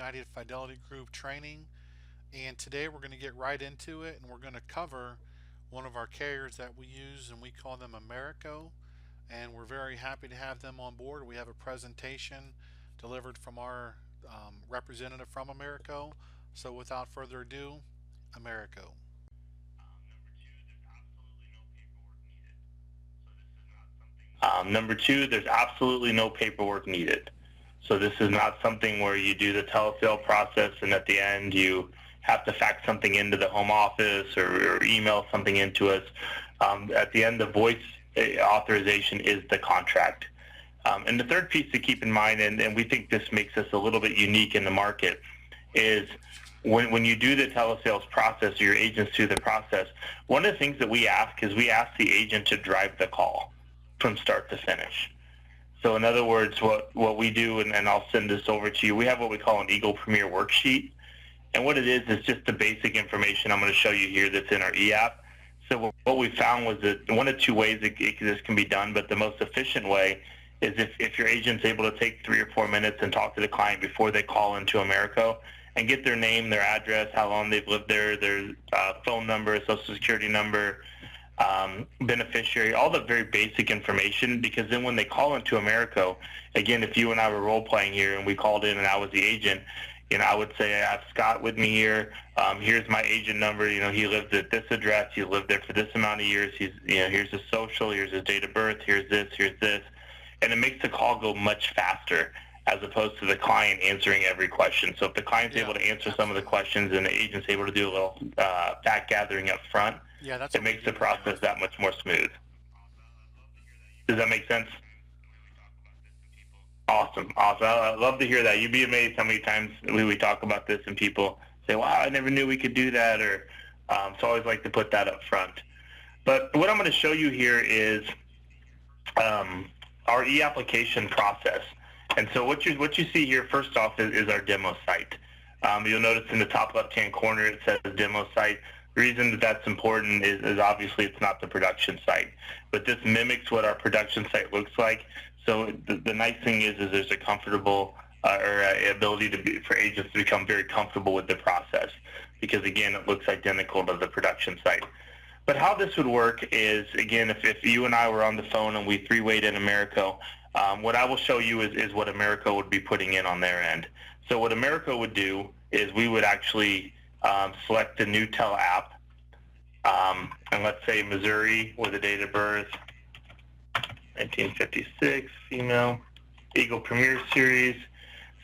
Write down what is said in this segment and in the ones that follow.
United Fidelity Group training, and today we're going to get right into it, and we're going to cover one of our carriers that we use, and we call them Americo, and we're very happy to have them on board. We have a presentation delivered from our representative from Americo. So without further ado, Americo. Number two, there's absolutely no paperwork needed. So this is not something where you do the telesale process and at the end you have to fax something into the home office or email something into us. At the end, the voice authorization is the contract. And the third piece to keep in mind, and we think this makes us a little bit unique in the market, is when you do the telesales process or your agents do the process, one of the things that we ask is we ask the agent to drive the call from start to finish. So in other words, what we do, and I'll send this over to you, we have what we call an Eagle Premier worksheet. And what it is just the basic information I'm going to show you here that's in our e-app. So what we found was that one of two ways this can be done, but the most efficient way is if your agent's able to take 3 or 4 minutes and talk to the client before they call into Americo and get their name, their address, how long they've lived there, their phone number, social security number, beneficiary, all the very basic information, because then when they call into Americo, again, if you and I were role playing here and we called in and I was the agent, I would say, I have Scott with me here. Here's my agent number. He lives at this address. He lived there for this amount of years. Here's his social. Here's his date of birth. Here's this. Here's this. And it makes the call go much faster as opposed to the client answering every question. So if the client's able to answer some of the questions and the agent's able to do a little fact gathering up front, it makes the process that much more smooth. Does that make sense? Awesome. I love to hear that. You'd be amazed how many times we talk about this and people say, wow, I never knew we could do that, or so I always like to put that up front. But what I'm going to show you here is our e-application process. And so what you see here, first off, is our demo site. You'll notice in the top left-hand corner it says demo site. The reason that that's important is obviously it's not the production site, but this mimics what our production site looks like. So the nice thing is there's a comfortable ability for agents to become very comfortable with the process, because again, it looks identical to the production site. But how this would work is, again, if you and I were on the phone and we three-wayed in Americo, what I will show you is what Americo would be putting in on their end. So what Americo would do is we would actually select the new tel app, and let's say Missouri with a date of birth, 1956, female, Eagle Premier Series.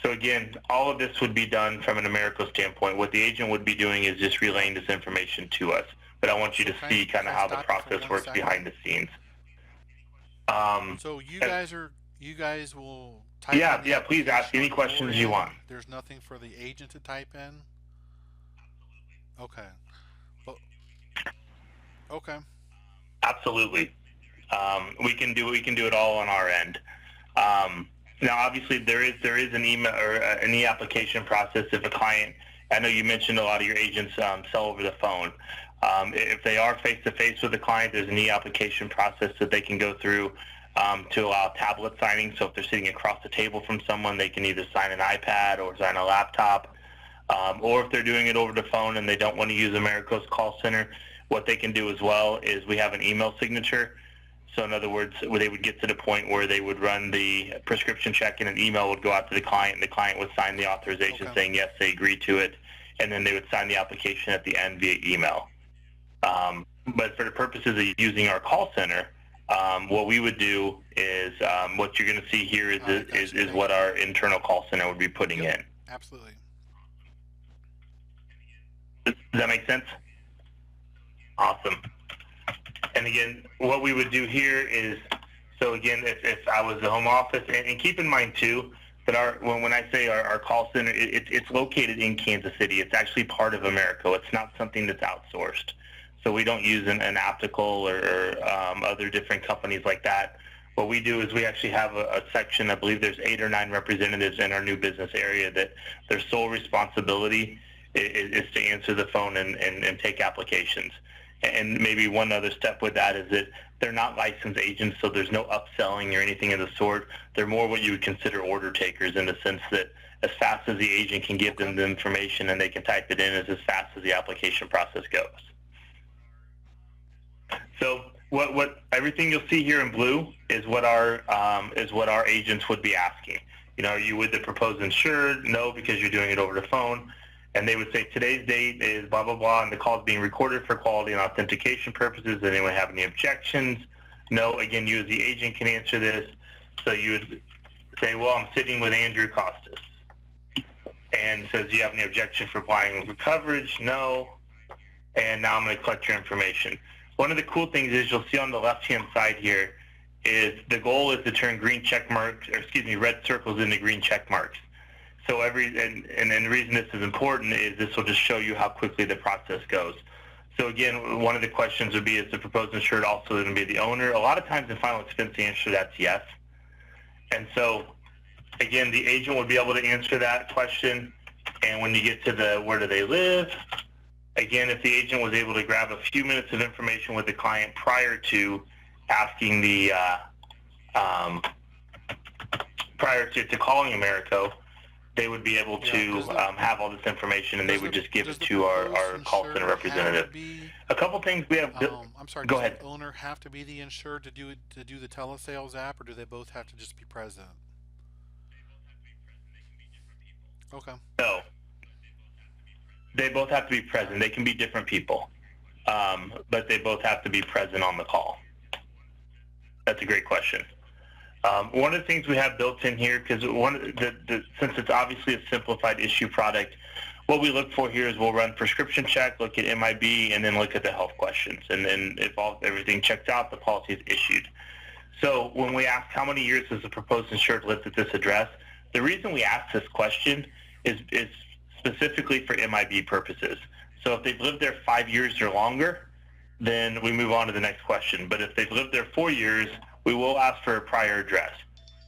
So again, all of this would be done from an Americo standpoint. What the agent would be doing is just relaying this information to us. But I want you to see kind of how the process works behind the scenes. So you guys will type yeah, please ask any questions you want. There's nothing for the agent to type in? Okay. Well, okay. Absolutely. We can do it all on our end. Now, obviously, there is an email or an e-application process. If a client, I know you mentioned a lot of your agents sell over the phone. If they are face-to-face with the client, there's an e-application process that they can go through to allow tablet signing. So if they're sitting across the table from someone, they can either sign an iPad or sign a laptop. Or if they're doing it over the phone and they don't want to use Americo's call center, what they can do as well is we have an email signature. So in other words, they would get to the point where they would run the prescription check and an email would go out to the client, and the client would sign the authorization saying yes, they agree to it, and then they would sign the application at the end via email. But for the purposes of using our call center, what we would do is what you're going to see here is what our internal call center would be putting in. Absolutely. Does that make sense? Awesome. And again, what we would do here is, so again, if I was the home office, and keep in mind too, that when I say our call center, it's located in Kansas City. It's actually part of Americo. It's not something that's outsourced. So we don't use an optical or other different companies like that. What we do is we actually have a section, I believe there's 8 or 9 representatives in our new business area that their sole responsibility is to answer the phone and take applications. And maybe one other step with that is that they're not licensed agents, so there's no upselling or anything of the sort. They're more what you would consider order takers, in the sense that as fast as the agent can give them the information and they can type it in is as fast as the application process goes. So what everything you'll see here in blue is what our agents would be asking. You know, are you with the proposed insured? No, because you're doing it over the phone. And they would say today's date is blah, blah, blah, and the call is being recorded for quality and authentication purposes. Does anyone have any objections? No. Again, you as the agent can answer this. So you would say, well, I'm sitting with Andrew Costas. And says, do you have any objection for applying for coverage? No. And now I'm going to collect your information. One of the cool things is you'll see on the left-hand side here is the goal is to turn green check marks, or excuse me, red circles into green check marks. So and the reason this is important is this will just show you how quickly the process goes. So again, one of the questions would be, is the proposed insured also going to be the owner? A lot of times in final expense, the answer to that's yes. And so again, the agent would be able to answer that question. And when you get to the where do they live, again, if the agent was able to grab a few minutes of information with the client prior to asking the prior to calling Americo, they would be able to have all this information, and they would just give it to our call center representative. A couple things we have. I'm sorry. Go does ahead. The owner have to be the insured to do the telesales app, or do they both have to just be present? Okay. No. They both have to be present. They can be different people, but they both have to be present on the call. That's a great question. One of the things we have built in here, because since it's obviously a simplified issue product, what we look for here is we'll run prescription check, look at MIB, and then look at the health questions. And then if everything checks out, the policy is issued. So when we ask how many years has the proposed insured lived at this address, the reason we ask this question is specifically for MIB purposes. So if they've lived there 5 years or longer, then we move on to the next question. But if they've lived there 4 years, we will ask for a prior address.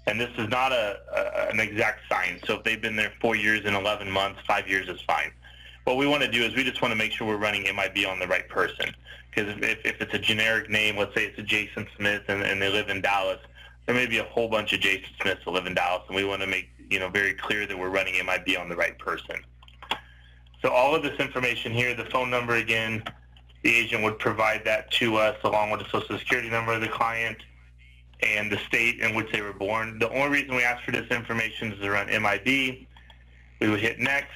And this is not an exact science. So if they've been there 4 years and 11 months, 5 years is fine. What we want to do is we just want to make sure we're running MIB on the right person. Because if it's a generic name, let's say it's a Jason Smith and they live in Dallas, there may be a whole bunch of Jason Smiths that live in Dallas, and we want to make very clear that we're running MIB on the right person. So all of this information here, the phone number again, the agent would provide that to us along with the social security number of the client and the state in which they were born. The only reason we ask for this information is to run MIB. We would hit next,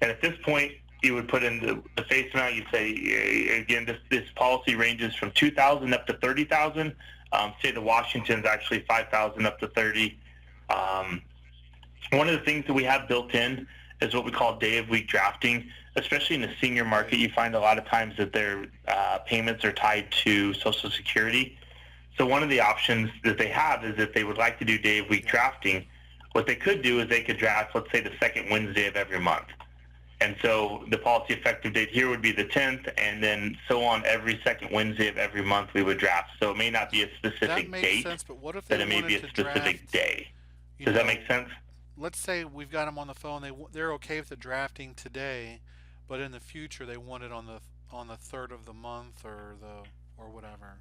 and at this point, you would put in the face amount. You'd say, again, this policy ranges from $2,000 up to $30,000. State of Washington's actually $5,000 up to $30,000. One of the things that we have built in is what we call day of week drafting. Especially in the senior market, you find a lot of times that their payments are tied to Social Security. So one of the options that they have is if they would like to do day of week drafting, what they could do is they could draft, let's say, the second Wednesday of every month. And so the policy effective date here would be the 10th, and then so on every second Wednesday of every month we would draft. So it may not be a specific date, sense, but what if they it may be a specific draft, day. Does that make sense? Let's say we've got them on the phone. They're okay with the drafting today, but in the future they want it on the 3rd of the month or whatever.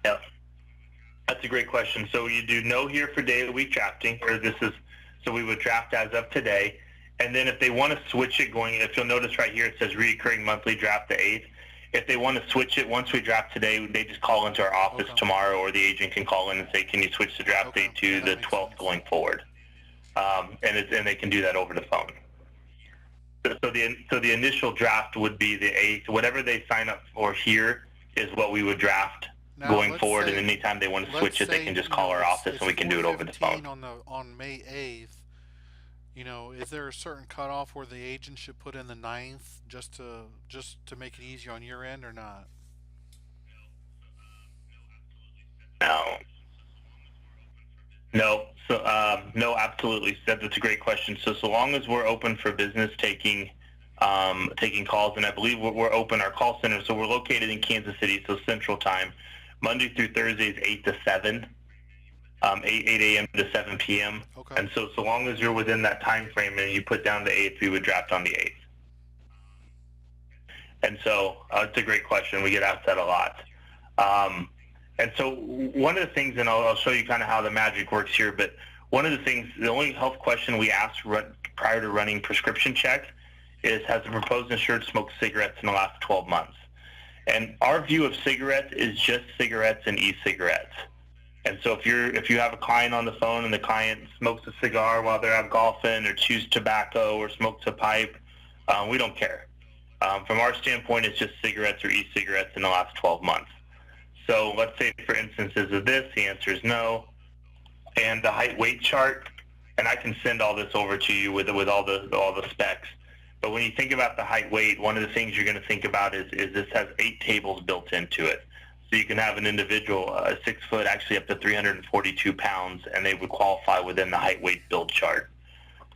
Yeah, that's a great question. So you do no here for day of week drafting, so we would draft as of today, and then if they want to switch it if you'll notice right here it says recurring monthly draft the 8th. If they want to switch it once we draft today, they just call into our office tomorrow, or the agent can call in and say, can you switch the draft date to the 12th going forward? And they can do that over the phone. So the initial draft would be the 8th. Whatever they sign up for here is what we would draft going forward, and anytime they want to switch it, they can just call our office and we can do it over the phone. On May 8th, is there a certain cutoff where the agent should put in the 9th just to make it easier on your end, or not? No. So no, absolutely. That's a great question. So long as we're open for business, taking calls, and I believe we're open our call center. So we're located in Kansas City, so Central Time, Monday through Thursday is 8 to 7. 8 a.m. to 7 p.m. Okay. And so long as you're within that time frame and you put down the 8th, we would draft on the 8th. And so it's a great question. We get asked that a lot. And so one of the things, and I'll show you kind of how the magic works here, but one of the things, the only health question we ask prior to running prescription check is, has the proposed insured smoked cigarettes in the last 12 months? And our view of cigarettes is just cigarettes and e-cigarettes. And so if you have a client on the phone and the client smokes a cigar while they're out golfing, or chews tobacco, or smokes a pipe, we don't care. From our standpoint, it's just cigarettes or e-cigarettes in the last 12 months. So let's say, for instances of this, the answer is no. And the height weight chart, and I can send all this over to you with all the specs. But when you think about the height weight, one of the things you're going to think about is this has 8 tables built into it. So you can have an individual, a 6 foot, actually up to 342 pounds, and they would qualify within the height weight build chart.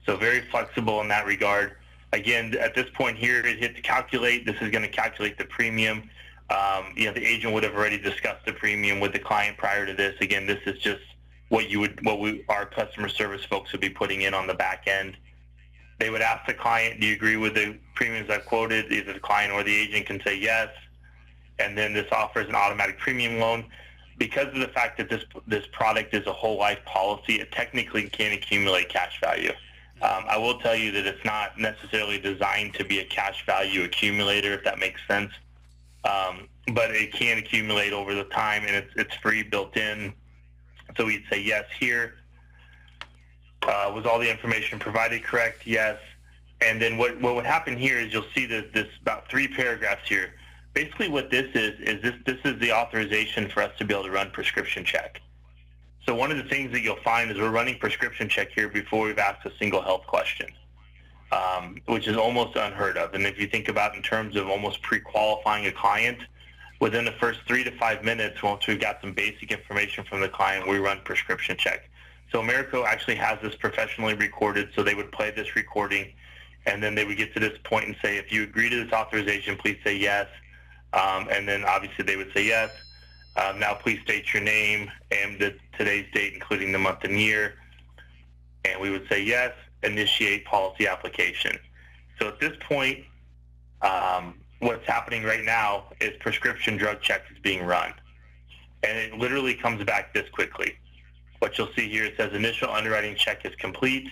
So very flexible in that regard. Again, at this point here, it hit to calculate. This is going to calculate the premium. The agent would have already discussed the premium with the client prior to this. Again, this is just what our customer service folks would be putting in on the back end. They would ask the client, do you agree with the premiums I've quoted? Either the client or the agent can say yes. And then this offers an automatic premium loan. Because of the fact that this product is a whole life policy, it technically can accumulate cash value. I will tell you that it's not necessarily designed to be a cash value accumulator, if that makes sense. But it can accumulate over the time, and it's free built in. So we'd say yes here. Was all the information provided correct? Yes. And then what would happen here is you'll see this about 3 paragraphs here. Basically what this is this is the authorization for us to be able to run prescription check. So one of the things that you'll find is we're running prescription check here before we've asked a single health question, which is almost unheard of. And if you think about in terms of almost pre-qualifying a client, within the first 3 to 5 minutes, once we've got some basic information from the client, we run prescription check. So Americo actually has this professionally recorded, so they would play this recording, and then they would get to this point and say, if you agree to this authorization, please say yes. And then obviously they would say yes. Now please state your name and today's date, including the month and year. And we would say yes, initiate policy application. So at this point, what's happening right now is prescription drug check is being run. And it literally comes back this quickly. What you'll see here, it says initial underwriting check is complete.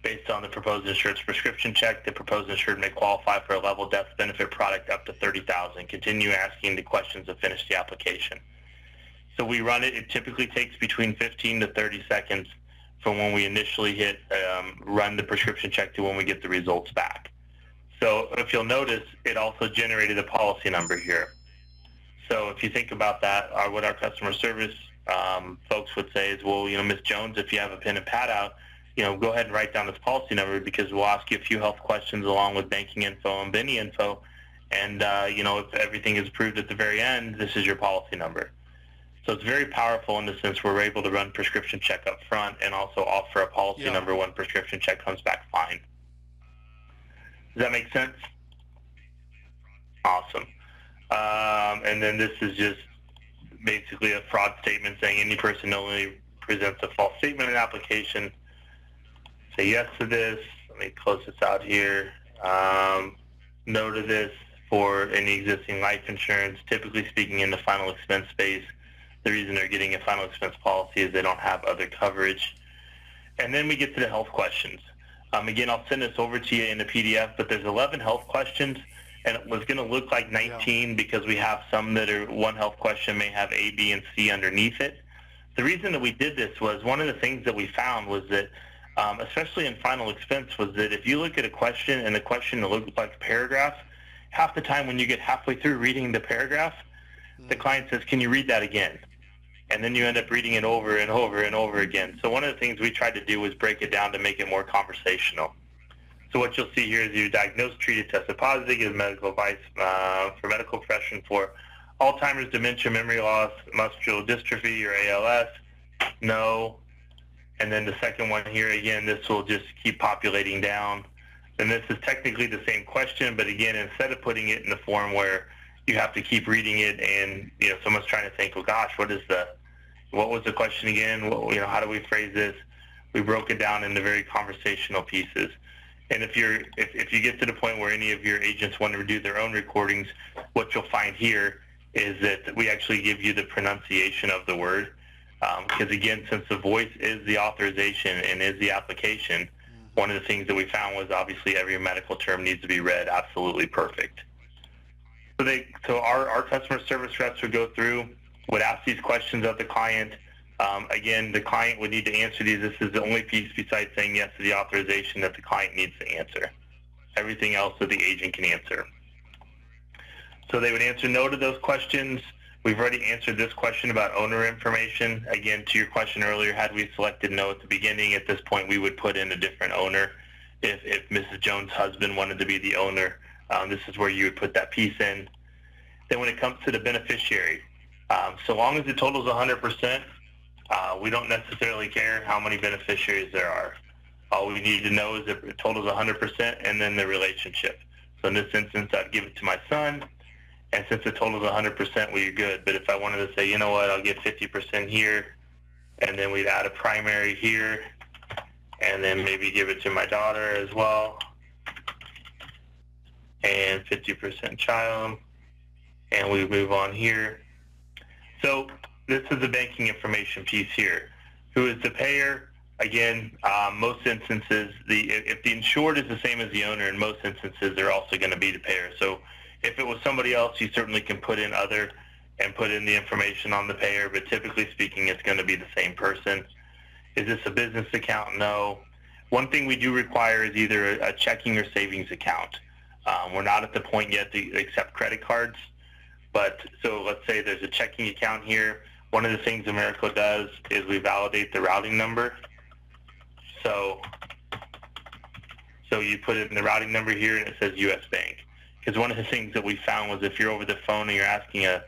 Based on the proposed insured's prescription check, the proposed insured may qualify for a level death benefit product up to $30,000. Continue asking the questions to finish the application. So we run it. It typically takes between 15 to 30 seconds from when we initially hit run the prescription check to when we get the results back. So if you'll notice, it also generated a policy number here. So if you think about that, what our customer service folks would say is, well, Ms. Jones, if you have a pen and pad out, go ahead and write down this policy number, because we'll ask you a few health questions along with banking info and Benny info. And, if everything is approved at the very end, this is your policy number. So it's very powerful in the sense where we're able to run prescription check up front and also offer a policy number when prescription check comes back fine. Does that make sense? Awesome. And then this is just basically a fraud statement saying any person knowingly presents a false statement in application. Say yes to this. Let me close this out here. No to this for any existing life insurance. Typically speaking, in the final expense space, the reason they're getting a final expense policy is they don't have other coverage. And then we get to the health questions. Again, I'll send this over to you in a PDF, but there's 11 health questions, and it was going to look like 19 because we have some that are, one health question may have A, B, and C underneath it. The reason that we did this was one of the things that we found was that especially in final expense, was that if you look at a question and the question looks like a paragraph, half the time when you get halfway through reading the paragraph, the client says, can you read that again? And then you end up reading it over and over and over again. So one of the things we tried to do was break it down to make it more conversational. So what you'll see here is you diagnosed, treated, tested positive, give medical advice for medical profession for Alzheimer's, dementia, memory loss, muscular dystrophy, or ALS. No. And then the second one here, again, this will just keep populating down. And this is technically the same question, but again, instead of putting it in the form where you have to keep reading it and someone's trying to think, well, gosh, what was the question again? How do we phrase this? We broke it down into very conversational pieces. And if you get to the point where any of your agents want to do their own recordings, what you'll find here is that we actually give you the pronunciation of the word. Because again, since the voice is the authorization and is the application, one of the things that we found was obviously every medical term needs to be read absolutely perfect. So our customer service reps would go through, would ask these questions of the client. Again, the client would need to answer these. This is the only piece besides saying yes to the authorization that the client needs to answer. Everything else that the agent can answer. So they would answer no to those questions. We've already answered this question about owner information. Again, to your question earlier, had we selected no at the beginning, at this point we would put in a different owner. If Mrs. Jones' husband wanted to be the owner, this is where you would put that piece in. Then when it comes to the beneficiary, so long as the total is 100%, we don't necessarily care how many beneficiaries there are. All we need to know is if the total is 100% and then the relationship. So in this instance, I'd give it to my son. And since the total is 100%, well, you're good. But if I wanted to say, you know what, I'll get 50% here, and then we'd add a primary here, and then maybe give it to my daughter as well, and 50% child, and we move on here. So this is the banking information piece here. Who is the payer? Again, most instances, if the insured is the same as the owner, in most instances, they're also going to be the payer. So if it was somebody else, you certainly can put in other and put in the information on the payer, but typically speaking, it's going to be the same person. Is this a business account? No. One thing we do require is either a checking or savings account. We're not at the point yet to accept credit cards, but so let's say there's a checking account here. One of the things Americo does is we validate the routing number. So you put in the routing number here and it says U.S. Bank. Because one of the things that we found was if you're over the phone and you're asking a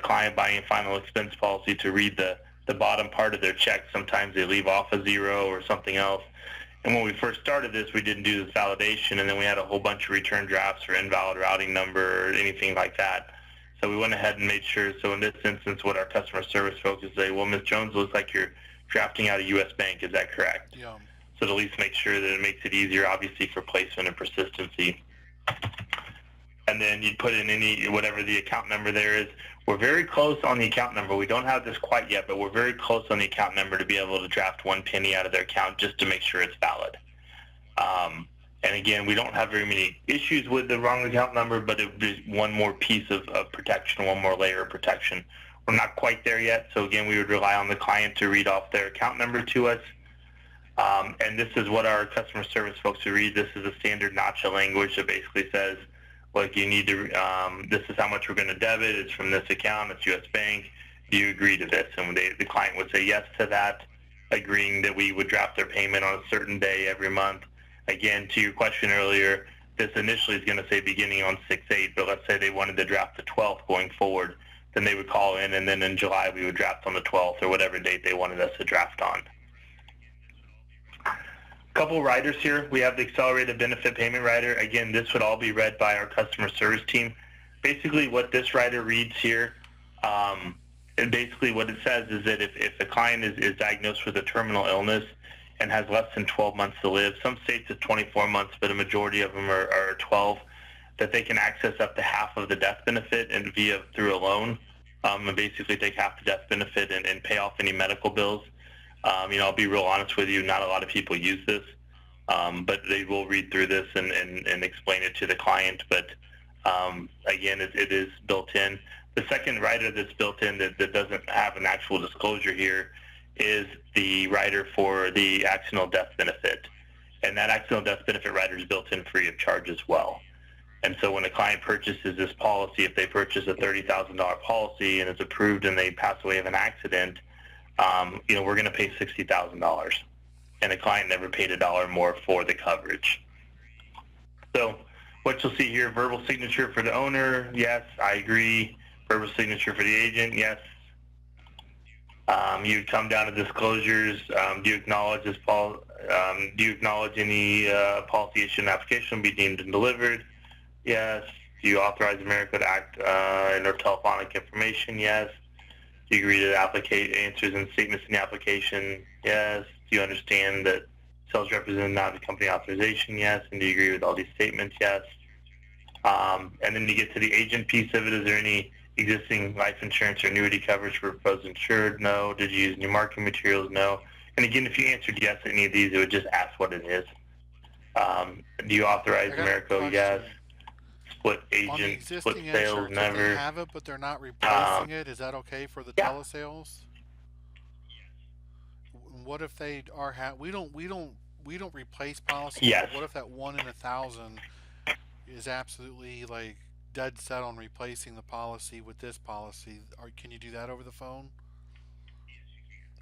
client buying a final expense policy to read the bottom part of their check, sometimes they leave off a zero or something else. And when we first started this, we didn't do this validation, and then we had a whole bunch of return drafts or invalid routing number or anything like that. So we went ahead and made sure. So in this instance, what our customer service folks would say, well, Ms. Jones, looks like you're drafting out a U.S. Bank. Is that correct? Yeah. So to at least make sure that it makes it easier, obviously, for placement and persistency. And then you'd put in whatever the account number there is. We're very close on the account number. We don't have this quite yet, but we're very close on the account number to be able to draft one penny out of their account just to make sure it's valid. And again, we don't have very many issues with the wrong account number, but it would be one more piece of protection, one more layer of protection. We're not quite there yet, so again, we would rely on the client to read off their account number to us. And this is what our customer service folks would read. This is a standard NACHA language that basically says, like, you need to, this is how much we're going to debit. It's from this account. It's U.S. Bank. Do you agree to this? And the client would say yes to that, agreeing that we would draft their payment on a certain day every month. Again, to your question earlier, this initially is going to say beginning on 6/8, but let's say they wanted to draft the 12th going forward, then they would call in, and then in July we would draft on the 12th or whatever date they wanted us to draft on. Couple riders here. We have the accelerated benefit payment rider. Again, this would all be read by our customer service team. Basically what this rider reads here, and basically what it says is that if a client is diagnosed with a terminal illness and has less than 12 months to live, some states it's 24 months, but a majority of them are 12, that they can access up to half of the death benefit and through a loan, and basically take half the death benefit and pay off any medical bills. I'll be real honest with you, not a lot of people use this, but they will read through this and explain it to the client. But again, it is built in. The second rider that's built in that doesn't have an actual disclosure here is the rider for the accidental death benefit. And that accidental death benefit rider is built in free of charge as well. And so when a client purchases this policy, if they purchase a $30,000 policy and it's approved and they pass away of an accident, we're going to pay $60,000, and the client never paid $1 more for the coverage. So what you'll see here, verbal signature for the owner, yes, I agree. Verbal signature for the agent, yes. You come down to disclosures. Do you acknowledge this do you acknowledge any policy issue and application will be deemed and delivered? Yes. Do you authorize Americo to act in our telephonic information? Yes. Do you agree to the answers and statements in the application? Yes. Do you understand that sales representative not the company authorization? Yes. And do you agree with all these statements? Yes. And then you get to the agent piece of it. Is there any existing life insurance or annuity coverage for proposed insured? No. Did you use new marketing materials? No. And again, if you answered yes to any of these, it would just ask what it is. Do you authorize Americo? Yes. Split agent, On the split existing sales? insurance, if Never. they have it but they're not replacing it, is that okay for the Yeah. telesales? What if they are we don't replace policies? Yes. But what if that 1 in 1,000 is absolutely like dead set on replacing the policy with this policy? Or can you do that over the phone?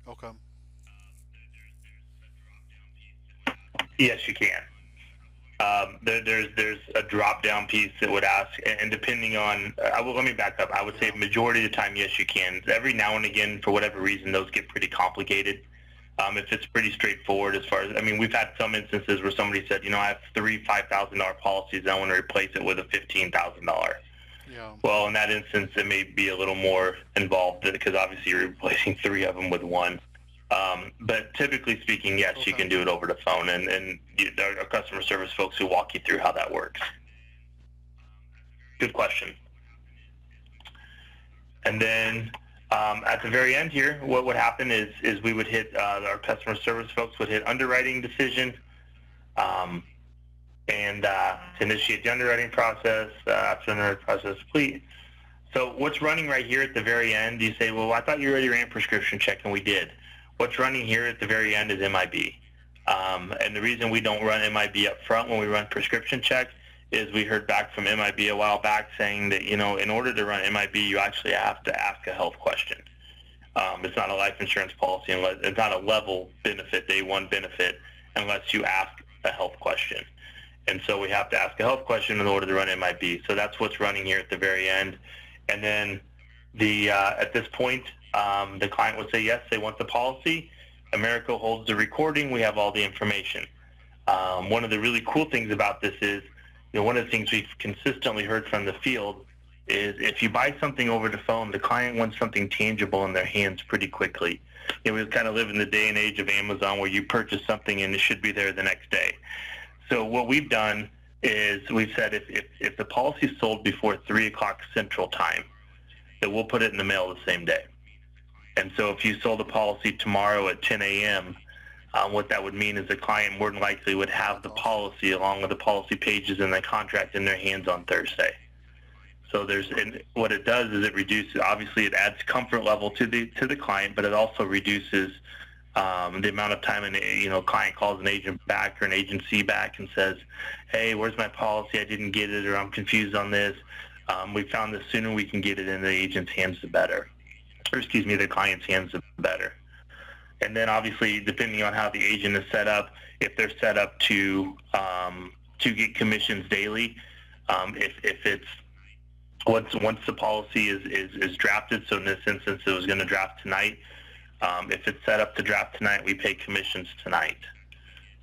Okay. Yes, you can. There's a drop down piece that would ask, and depending on, let me back up. I would say majority of the time, yes, you can. Every now and again, for whatever reason, those get pretty complicated. If it's pretty straightforward as far as, I mean, we've had some instances where somebody said, I have 3 $5,000 policies, and I want to replace it with a $15,000. Yeah. Well, in that instance, it may be a little more involved because obviously you're replacing 3 of them with 1. But typically speaking, yes, you can do it over the phone, and there are customer service folks who walk you through how that works. Good question. And then at the very end here, what would happen is we would hit, our customer service folks would hit underwriting decision, and to initiate the underwriting process after the underwriting process is complete. So what's running right here at the very end, you say, well, I thought you already ran prescription check, and we did. What's running here at the very end is MIB. And the reason we don't run MIB up front when we run prescription check is we heard back from MIB a while back saying that, in order to run MIB, you actually have to ask a health question. It's not a life insurance policy, it's not a level benefit, day one benefit, unless you ask a health question. And so we have to ask a health question in order to run MIB. So that's what's running here at the very end. And then at this point, the client would say yes, they want the policy. Americo holds the recording. We have all the information. One of the really cool things about this is, one of the things we've consistently heard from the field is if you buy something over the phone, the client wants something tangible in their hands pretty quickly. We kind of live in the day and age of Amazon where you purchase something and it should be there the next day. So what we've done is we've said if the policy is sold before 3 o'clock Central Time, that we'll put it in the mail the same day. And so if you sold a policy tomorrow at 10 a.m., what that would mean is the client more than likely would have the policy along with the policy pages and the contract in their hands on Thursday. So and what it does is it reduces, obviously it adds comfort level to the client, but it also reduces the amount of time client calls an agent back or an agency back and says, hey, where's my policy? I didn't get it, or I'm confused on this. We found the sooner we can get it in the agent's hands, the better. Or excuse me, the client's hands, the better. And then obviously, depending on how the agent is set up, if they're set up to get commissions daily, if it's once the policy is drafted, so in this instance it was going to draft tonight, if it's set up to draft tonight, we pay commissions tonight.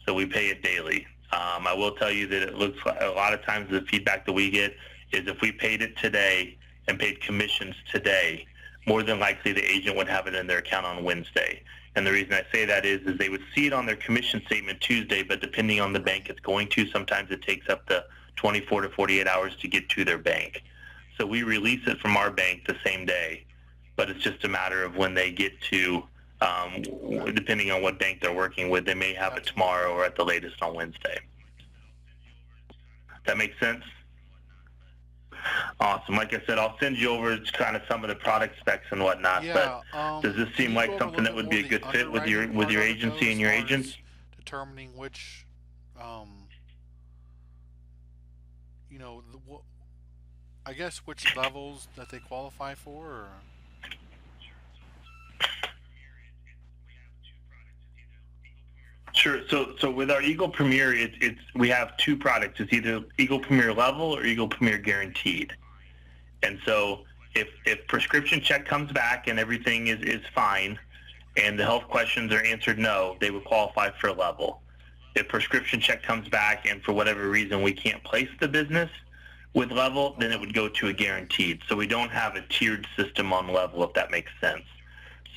So we pay it daily. I will tell you that it looks like a lot of times the feedback that we get is if we paid it today and paid commissions today, more than likely the agent would have it in their account on Wednesday. And the reason I say that is they would see it on their commission statement Tuesday, but depending on the bank it's going to, sometimes it takes up to 24 to 48 hours to get to their bank. So we release it from our bank the same day, but it's just a matter of when they get to, depending on what bank they're working with, they may have it tomorrow or at the latest on Wednesday. That makes sense? Awesome. Like I said, I'll send you over kind of some of the product specs and whatnot. Yeah, but does this seem like something that would be a good fit with your agency and your agents? Determining which, I guess which levels that they qualify for. Or? Sure. So with our Eagle Premier, we have 2 products. It's either Eagle Premier Level or Eagle Premier Guaranteed. And so if prescription check comes back and everything is fine, and the health questions are answered no, they would qualify for Level. If prescription check comes back and for whatever reason we can't place the business with Level, then it would go to a Guaranteed. So we don't have a tiered system on Level, if that makes sense.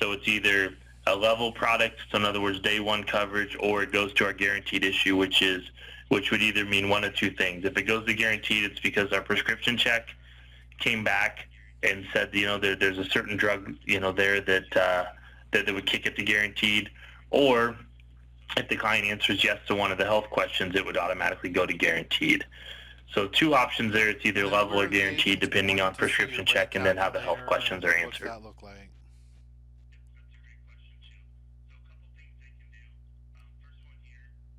So it's either a Level product, so in other words, day one coverage, or it goes to our Guaranteed issue, which is which would either mean one of two things. If it goes to guaranteed, it's because our prescription check came back and said, there's a certain drug, there that would kick it to guaranteed. Or if the client answers yes to one of the health questions, it would automatically go to guaranteed. So two options there. It's either level or guaranteed, depending on prescription check and then how the health questions are answered. What's that look like?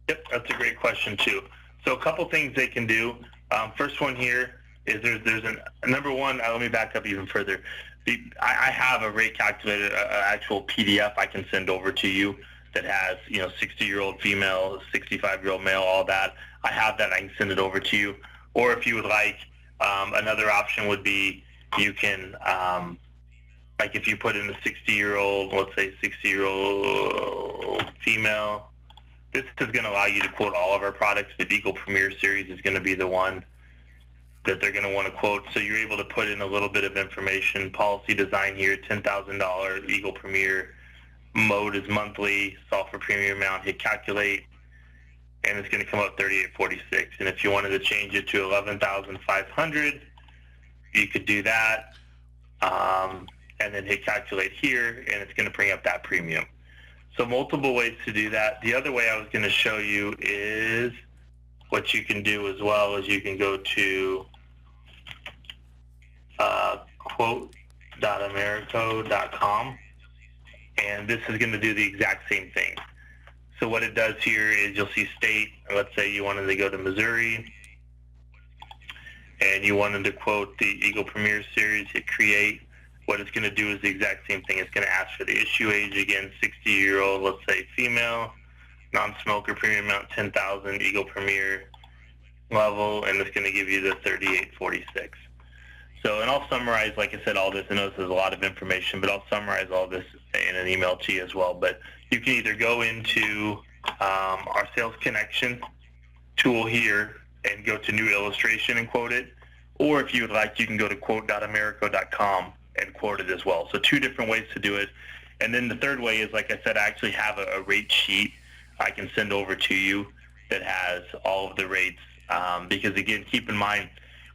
Yep, that's a great question too. So a couple things they can do. First one here is there's number one. Let me back up even further. I have a rate calculator, an actual PDF I can send over to you that has 60-year-old female, 65-year-old male, all that. I have that. I can send it over to you. Or if you would like, another option would be you can like if you put in a 60-year-old, let's say 60-year-old female. This is going to allow you to quote all of our products. The Eagle Premier Series is going to be the one that they're going to want to quote. So you're able to put in a little bit of information. Policy design here, $10,000, Eagle Premier. Mode is monthly, sulfur premium amount, hit calculate, and it's going to come up $38.46. And if you wanted to change it to $11,500, you could do that, and then hit calculate here, and it's going to bring up that premium. So multiple ways to do that. The other way I was going to show you is what you can do as well is you can go to quote.americo.com, and this is going to do the exact same thing. So what it does here is you'll see state, let's say you wanted to go to Missouri, and you wanted to quote the Eagle Premier Series, hit create. What it's going to do is the exact same thing. It's going to ask for the issue age, again, 60-year-old, let's say female, non-smoker, premium amount 10,000, Eagle Premier level, and it's going to give you the 38.46. So, and I'll summarize, like I said, all this. I know this is a lot of information, but I'll summarize all this in an email to you as well. But you can either go into our Sales Connection tool here and go to New Illustration and quote it, or if you would like, you can go to quote.americo.com and quote it as well. So two different ways to do it. And then the third way is, like I said, I actually have a rate sheet I can send over to you that has all of the rates. Because again, keep in mind,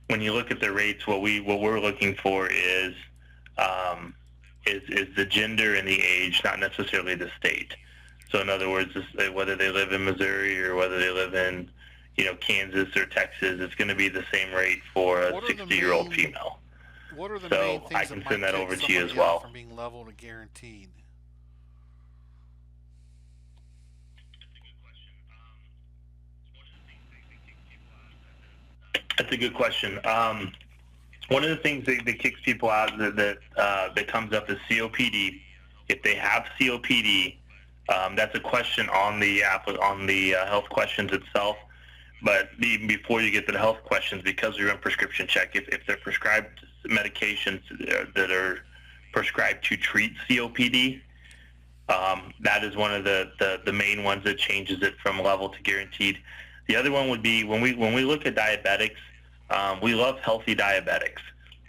when you look at the rates, what we're looking for is the gender and the age, not necessarily the state. So in other words, whether they live in Missouri or whether they live in Kansas or Texas, it's going to be the same rate for a 60-year-old female. What are the So main things I can that send might that take over to you as somebody well. out from being level to guaranteed? That's a good question. One of the things that kicks people out that comes up is COPD. If they have COPD, that's a question on the app, on the health questions itself. But even before you get to the health questions, because you're in prescription check, if they're prescribed medications that are prescribed to treat COPD, that is one of the main ones that changes it from level to guaranteed. The other one would be when we look at diabetics, we love healthy diabetics.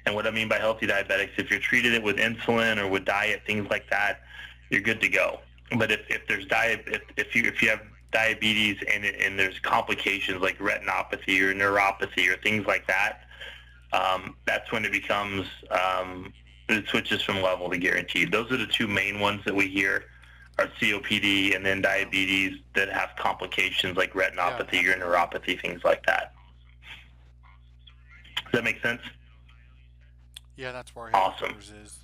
And what I mean by healthy diabetics, if you're treated it with insulin or with diet, things like that, you're good to go. But if you have diabetes and there's complications like retinopathy or neuropathy or things like that, that's when it becomes it switches from level to guaranteed. Those are the two main ones that we hear are COPD and then diabetes that have complications like retinopathy or neuropathy, things like that. Does that make sense? Yeah, that's where our Awesome. headquarters is.